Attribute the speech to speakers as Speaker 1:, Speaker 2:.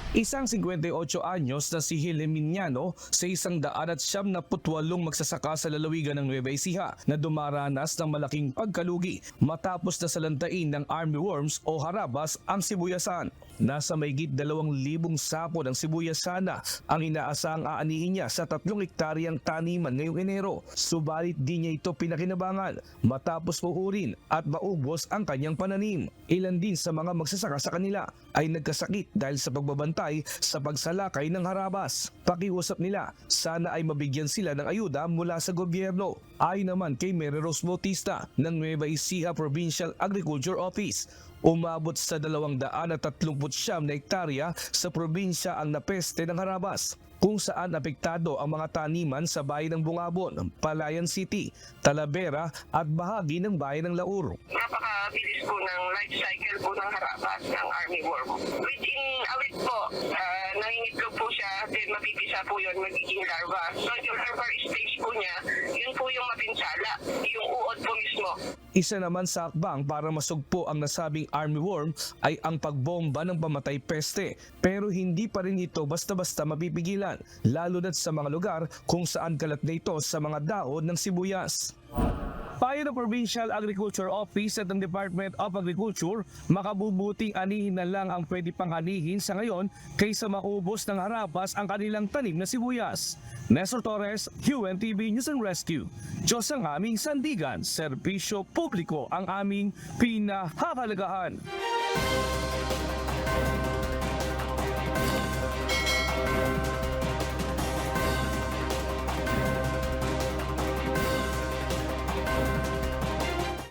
Speaker 1: Isang 58 anyos na si Hileminiano sa 178 magsasaka sa lalawigan ng Nueva Ecija na dumaranas ng malaking pagkalugi matapos na salantain ng armyworms o harabas ang sibuyasan. Nasa mahigit 2,000 sapo ng sibuyasana ang inaasang aanihin niya sa 3 hektaryang taniman ngayong Enero. Subalit di niya ito pinakinabangan matapos puhurin at maubos ang kanyang pananim. Ilan din sa mga magsasaka sa kanila ay nagkasakit dahil sa pagbabantay sa pagsalakay ng harabas. Pakiusap nila, sana ay mabigyan sila ng ayuda mula sa gobyerno. Ayon naman kay Mary Rose Bautista ng Nueva Ecija Provincial Agriculture Office, umabot sa 239 na hektarya sa probinsya ang napeste ng harabas, kung saan apektado ang mga taniman sa bayan ng Bungabon, Palayan City, Talavera at bahagi ng bayan ng Laur.
Speaker 2: Napakabilis po ng life cycle po ng harabas ng armyworm. Within a week po, nangingitlog po siya, then mapipisa po yun, magiging larva. So yung larva stage po niya, yun po yung mapinsala, yung uod po mismo.
Speaker 1: Isa naman sa akbang para masugpo ang nasabing armyworm ay ang pagbomba ng pamatay peste, pero hindi pa rin ito basta-basta mapipigilan, lalo na sa mga lugar kung saan kalat na ito sa mga daon ng sibuyas. Payo ng Provincial Agriculture Office at ng Department of Agriculture, makabubuting anihin na lang ang pwede pang anihin sa ngayon kaysa maubos ng harabas ang kanilang tanim na sibuyas. Nestor Torres, UNTV News and Rescue. Diyos ang aming sandigan, serbisyo publiko ang aming pinahahalagahan.